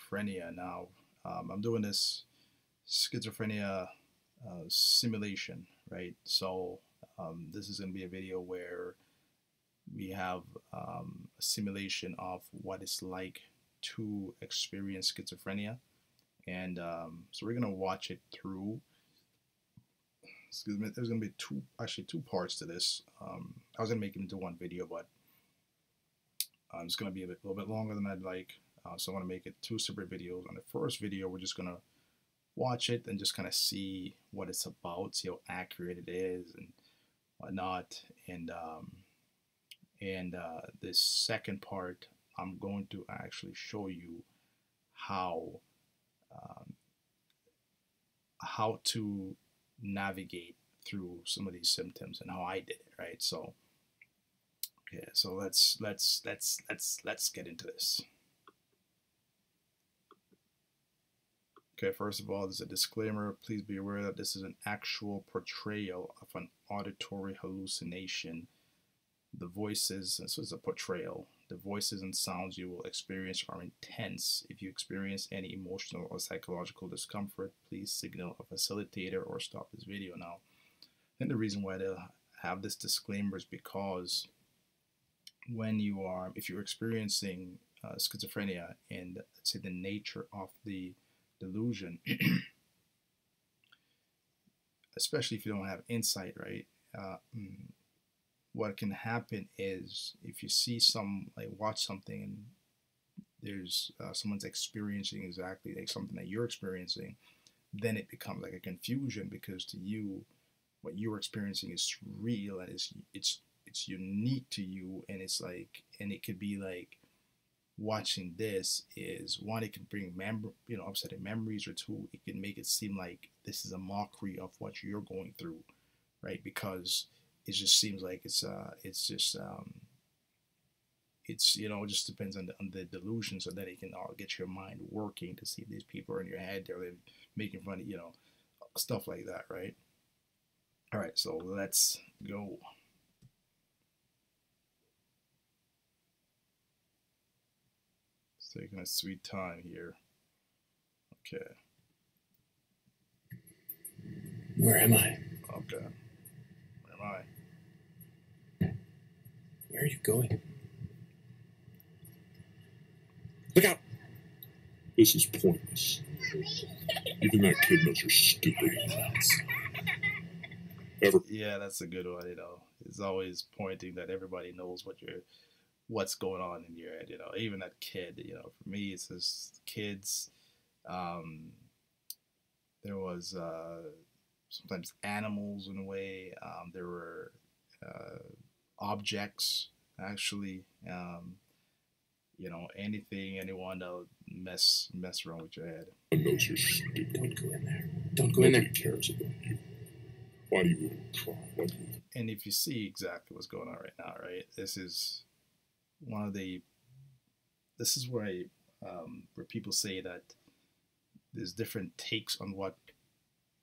schizophrenia. Now, I'm doing this schizophrenia simulation, right? So, this is going to be a video where we have a simulation of what it's like to experience schizophrenia. And so we're going to watch it through. Excuse me, there's going to be two parts to this. I was going to make it into one video, but it's going to be a little bit longer than I'd like. So I want to make it two separate videos. On the first video, we're just going to watch it and just kind of see what it's about, see how accurate it is and whatnot. And this second part, I'm going to actually show you how to navigate through some of these symptoms and how I did it, right? So, okay, so let's get into this. Okay, first of all, there's a disclaimer. Please be aware that this is an actual portrayal of an auditory hallucination. The voices, this is a portrayal. The voices and sounds you will experience are intense. If you experience any emotional or psychological discomfort, please signal a facilitator or stop this video now. And the reason why they have this disclaimer is because if you're experiencing schizophrenia and let's say the nature of the delusion, especially if you don't have insight, right? What can happen is if you see watch something and there's someone's experiencing exactly like something that you're experiencing, then it becomes like a confusion because to you, what you're experiencing is real and it's unique to you, and it's like, and it could be like watching this is one, it can bring upsetting memories, or two, it can make it seem like this is a mockery of what you're going through, right? Because it just seems like it just depends on the delusion, so that it can all get your mind working to see if these people are in your head, they're making fun of, stuff like that, right? All right, so let's go. It's taking a sweet time here. Okay. Where am I? Okay. Where am I? Where are you going? Look out! This is pointless. Even that kid knows you're stupid. Yeah, that's a good one, It's always pointing that everybody knows what's going on in your head, Even that kid, for me, it's just kids. There was sometimes animals in a way. There were objects, actually. Anyone that'll mess around with your head. Knows you're stupid. Don't go in there. Don't go in there. Nobody cares about you. Why do you even try? And if you see exactly what's going on right now, right? This is where people say that there's different takes on what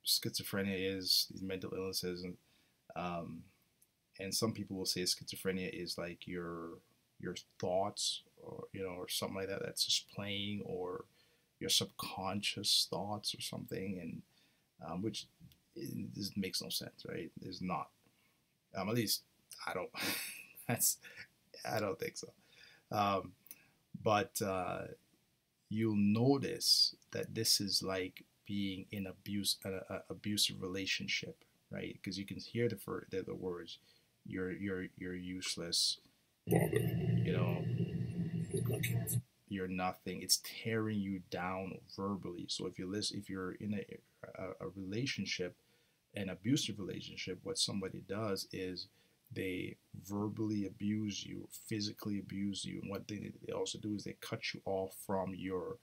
schizophrenia is, these mental illnesses, and some people will say schizophrenia is like your thoughts, or something like that that's just playing, or your subconscious thoughts or something, and which this makes no sense, right? There's not. At least I don't. I don't think so. But you'll notice that this is like being in an abusive relationship, right? Because you can hear the words, you're useless, you're nothing. It's tearing you down verbally. So if you're in a relationship, an abusive relationship, what somebody does is they verbally abuse you, physically abuse you, and what they also do is they cut you off from your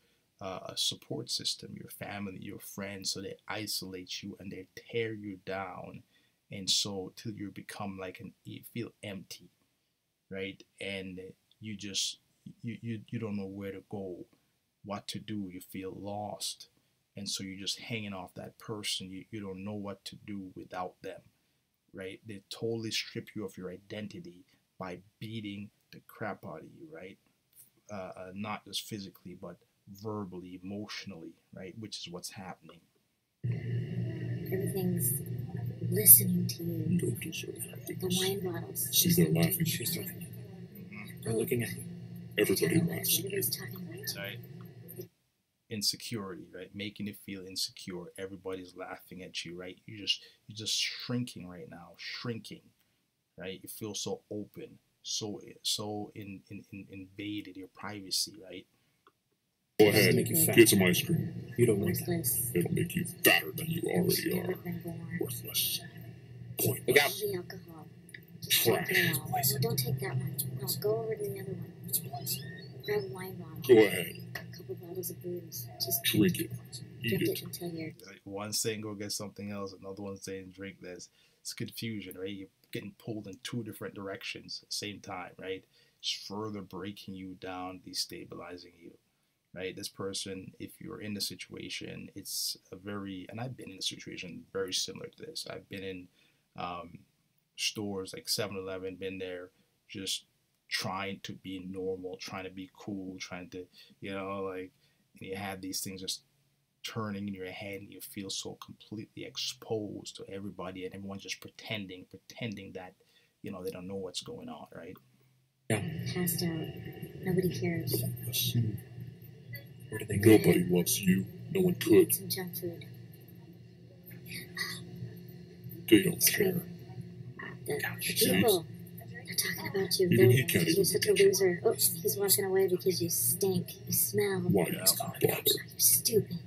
support system, your family, your friends, so they isolate you and they tear you down, and so till you become you feel empty, right? And you just you don't know where to go, what to do. You feel lost, and so you're just hanging off that person. You don't know what to do without them, right? They totally strip you of your identity by beating the crap out of you, right? Not just physically, but verbally, emotionally, right? Which is what's happening. Everything's listening to you. You don't deserve The happiness. wine bottles. See, they're laughing. She's talking. They're looking at you. Everybody laughs at you. Everybody's talking about you. Right? Insecurity, right? Making you feel insecure. Everybody's laughing at you, right? You're just shrinking right now, shrinking, right? You feel so open, so invaded your privacy, right? Go ahead, Make you fat. get some ice cream. You don't want that. Worthless. It'll make you fatter than you already Never are. been born. Worthless. Look Pointless. out. The alcohol. Just drink Trash. it all. No, don't take that one. No, go over to the other one. Grab a wine bottle. Go ahead, A couple bottles of booze. Just drink it. drink Eat it it. until you're. Like one saying go get something else, another one saying drink this. It's confusion, right? You're getting pulled in two different directions at the same time, right? It's further breaking you down, destabilizing you, right? This person, if you're in the situation, it's a very, and I've been in a situation very similar to this. I've been in stores like 7-Eleven, been there just trying to be normal, trying to be cool, trying to, like, and you have these things just turning in your head and you feel so completely exposed to everybody and everyone's just pretending that, they don't know what's going on, right? Passed out. Nobody cares. Where do they go? Nobody loves you. No one could. Some junk food. They don't care. The people. They're talking about you. Even he can't You're even such a loser. Oh, he's walking away because you stink. You smell. Why do you bother? You're stupid.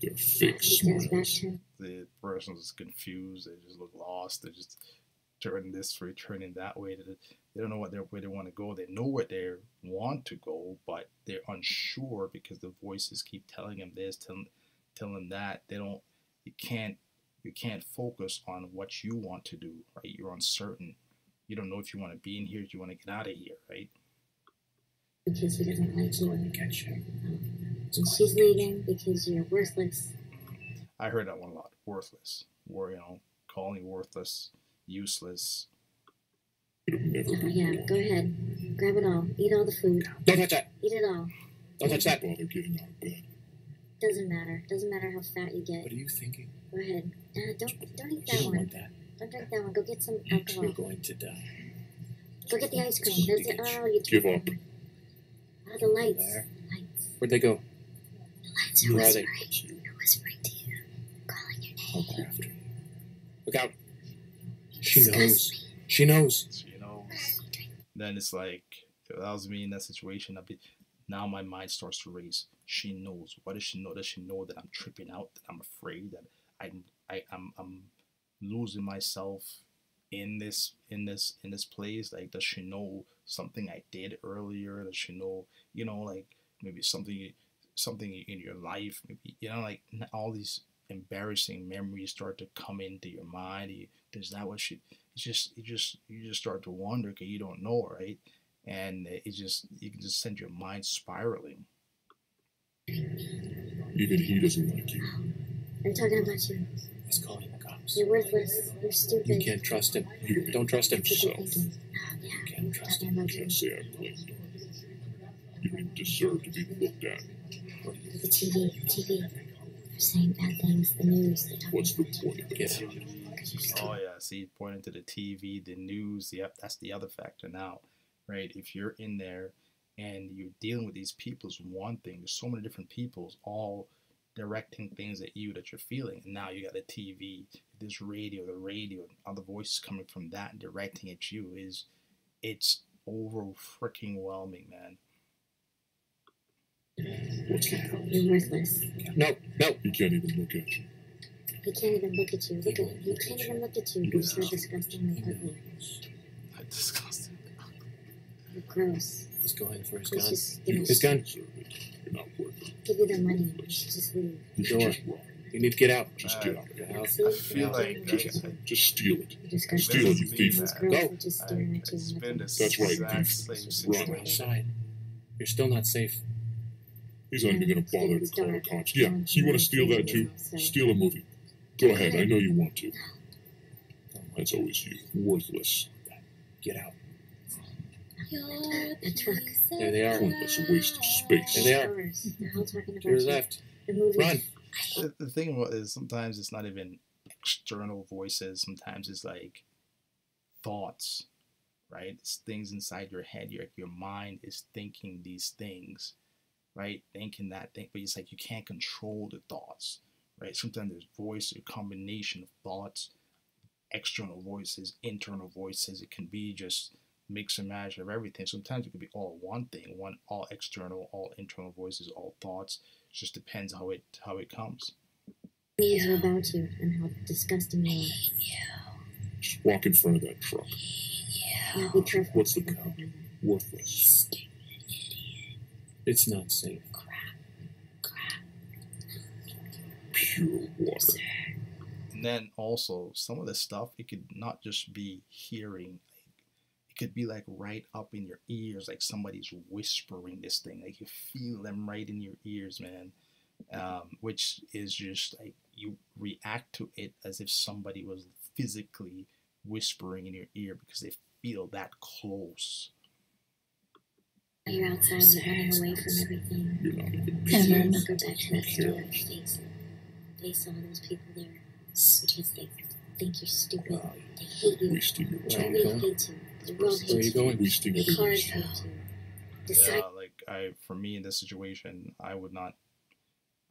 They're fake He goes back smiles. to The person's confused, they just look lost, they're just turning this way, turning that way. They don't know where they want to go. They know where they want to go, but they're unsure because the voices keep telling them this, telling them that. You can't focus on what you want to do, right? You're uncertain. You don't know if you want to be in here, if you want to get out of here, right? because he doesn't like you. Going to catch you. And she's leaving because you're worthless. I heard that one a lot. Worthless. Calling you worthless, useless. It'll never be Yeah, wrong. go ahead. Grab it all. Eat all the food. Don't touch that. Eat it all. Don't touch that. Bother getting out of bed. Doesn't matter. Doesn't matter how fat you get. What are you thinking? Go ahead. Don't eat You that don't one. want that. Don't drink that one. Go get some You're alcohol. going to die. Go get the ice cream. It's going There's to get you Give up. Oh, the lights. There. Lights. Where'd they go? The lights are Where are they? whispering. They're whispering to you. Calling your I'll name. go after you. Look out. You She disgust knows. me. She knows. Then it's like, if that was me in that situation, now my mind starts to race. She knows. What does she know? Does she know that I'm tripping out? That I'm afraid? That I'm losing myself in this place? Like, does she know something I did earlier? Does she know, like maybe something in your life? Maybe like all these embarrassing memories start to come into your mind. Is that what she? You just start to wonder because you don't know, right? And you can just send your mind spiraling. Even he doesn't like you. I'm talking about you. He's calling the cops. You're worthless. You're stupid. You can't trust him. You Don't trust him. That's what they're yourself. thinking. Oh, yeah. You can't I'm trust talking about you. Can't say I blamed you. You didn't deserve to be looked at. The TV. They're saying bad things. The news. They're talking What's the about you. point of it? Get out. Because you're stupid. Oh yeah, see, pointing to the TV, the news. Yep, that's the other factor now, right? If you're in there and you're dealing with these people, is one thing. There's so many different peoples all directing things at you that you're feeling, and now you got the TV, this radio, and other voices coming from that and directing at you. It's over freaking whelming, man. What's the point? You're worthless. No. He can't even look at you. He can't even look at you. Look at him. He can't even look at you. You're so disgustingly ugly. Disgusting. You're gross. He's going for his He's gun. just gonna His gun. Deserve it. You're not worth it. give you the money. You should just leave. You should Door. just run. You need to get out. Just get out. Get out. See? I feel like Just steal it. You're disgusting. Steal it, you thief. Those Go. girls are just staring at you. It's on the been the phone. That's right, exact thief. same Run. Go situation. outside. You're still not safe. He's not even gonna bother to call the cops. Yeah, so you want to steal that too? Steal a movie. Go ahead, I know you want to. That's always you. Worthless. Get out. A truck. There they are. Pointless waste of space. There they are. Cars. They're all talking To about your you. left. The movie. Run. The thing about is sometimes it's not even external voices. Sometimes it's like thoughts, right? It's things inside your head. Your mind is thinking these things, right? Thinking that thing, but it's like you can't control the thoughts, right? Sometimes there's voice, a combination of thoughts, external voices, internal voices. It can be just mix and match of everything. Sometimes it could be all one thing, all external, all internal voices, all thoughts. It just depends how it comes. These are about you and how disgusting you Just walk in front of that truck. are. Now be careful. What's the count? Worthless. It's not safe. Pure water. And then also some of the stuff, it could not just be hearing, it could be like right up in your ears, like somebody's whispering this thing, like you feel them right in your ears, man. Which is just like you react to it as if somebody was physically whispering in your ear because they feel that close. You're outside, you're running away from everything. You're not even And paying then go back to that store. attention. They saw those people there because they think you're stupid. They hate you. Wasting your The time. we hate you. The world Where are you hates you. going? Wasting The cars everybody's hate time. you. Decide. Like for me in this situation, I would not.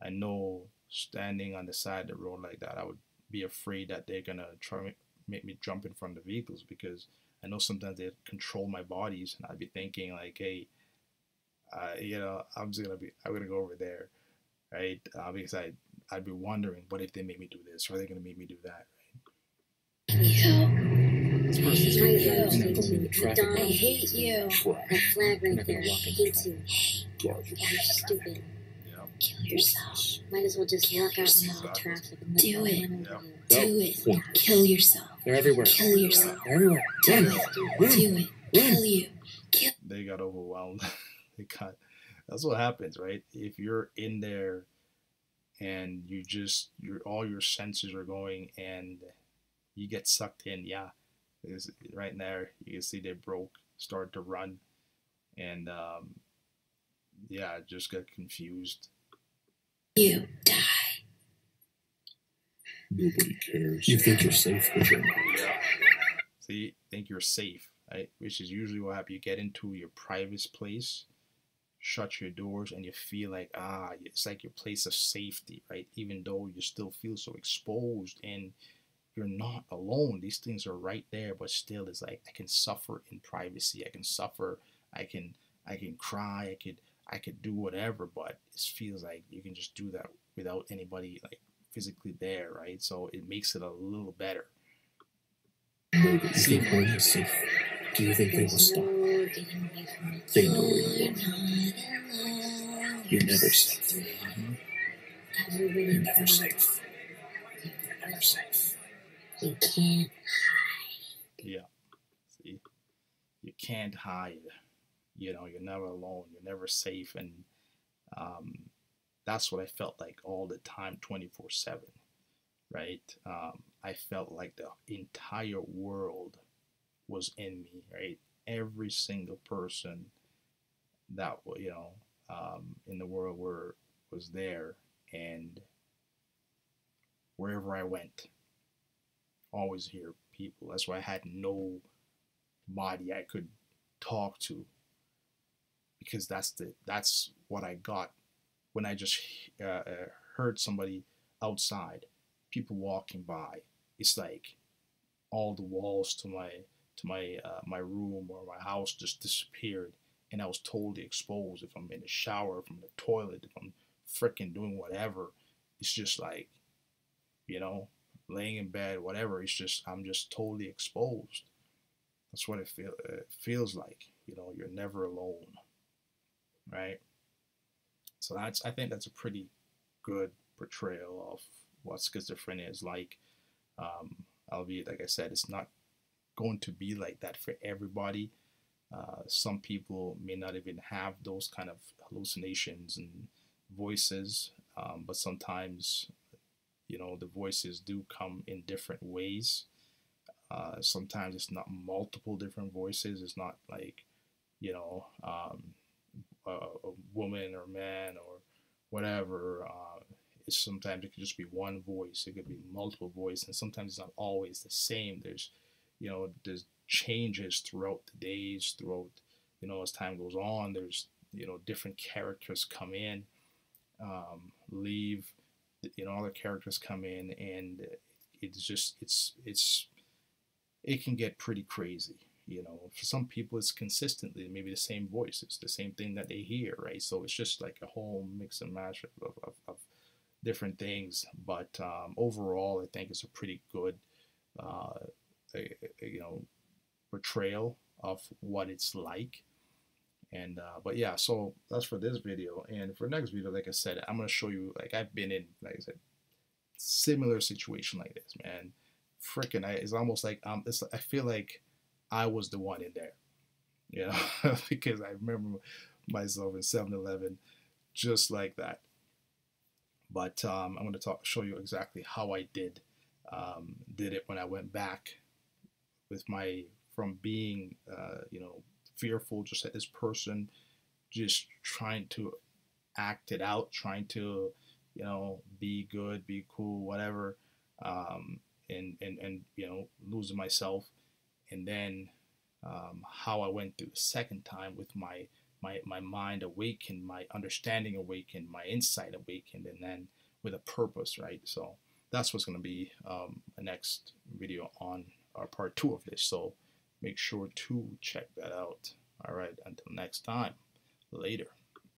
I know standing on the side of the road like that, I would be afraid that they're gonna try to make me jump in front of the vehicles because I know sometimes they control my bodies, and I'd be thinking like, hey, I'm gonna go over there, right? Because I'd be wondering, what if they make me do this, or are they gonna make me do that, This person's right here. You're not Hate going in you. the traffic. I hate you. Trash. That flag You're right not there gonna walk in hates you. traffic. Garbage. You're stupid. right? Kill yourself. Might as well just walk out into the traffic and let Do them it. run over Yeah. you. Do it. Pointless. Kill yourself. They're everywhere. Kill yourself. They're everywhere. Do Run. it. Do it. Kill you. Kill. They got overwhelmed. That's what happens, right? If you're in there and all your senses are going and you get sucked in, yeah, it's right there you can see they start to run, and yeah, just got confused. You die. Nobody cares. You think you're safe, but you're not. Yeah. So you think you're safe, right? Which is usually what happens. You get into your private place, shut your doors, and you feel like, it's like your place of safety, right? Even though you still feel so exposed and you're not alone. These things are right there, but still it's like I can suffer in privacy. I can suffer. I can cry. I could do whatever, but it feels like you can just do that without anybody like physically there, right? So it makes it a little better. You think home is safe? Do you think they will There's stop? no getting away from it. They know where you're You're going. not alone. You're never safe. Everybody You're knows never safe. You're never safe. you can't. Yeah. See, you can't hide. You're never alone. You're never safe, and that's what I felt like all the time, 24/7. Right? I felt like the entire world was in me. Right? Every single person that in the world was there, and wherever I went, always hear people. That's why I had no body I could talk to, because that's what I got when I just heard somebody outside, people walking by. It's like all the walls to my room or my house just disappeared, and I was totally exposed. If I'm in the shower, if I'm in the toilet, if I'm freaking doing whatever, it's just like, laying in bed, whatever. It's just I'm just totally exposed. That's what it feels like. You're never alone, right? So I think that's a pretty good portrayal of what schizophrenia is like. Albeit, like I said, it's not going to be like that for everybody. Some people may not even have those kind of hallucinations and voices, but sometimes, the voices do come in different ways. Sometimes it's not multiple different voices. It's not like you know, a woman or man or whatever. It's sometimes it could just be one voice. It could be multiple voices, and sometimes it's not always the same. There's, you know, there's changes throughout the days, throughout, you know, as time goes on. There's, you know, different characters come in, leave, you know, other characters come in, and it's just it can get pretty crazy. You know, for some people, it's consistently maybe the same voice. It's the same thing that they hear, right? So it's just like a whole mix and match of different things. But overall, I think it's a pretty good, you know, portrayal of what it's like. And but yeah, so that's for this video. And for next video, like I said, I'm gonna show you, like, I've been in, like I said, similar situation like this, man. Freaking, it's almost like I feel like I was the one in there, you know, because I remember myself in 7-Eleven just like that. But I'm going to show you exactly how I did it when I went back with from being, you know, fearful, just at this person, just trying to act it out, trying to, you know, be good, be cool, whatever, and you know, losing myself. And then how I went through the second time with my mind awakened, my understanding awakened, my insight awakened, and then with a purpose, right? So that's what's going to be the next video on our part 2 of this. So make sure to check that out. All right, until next time, later.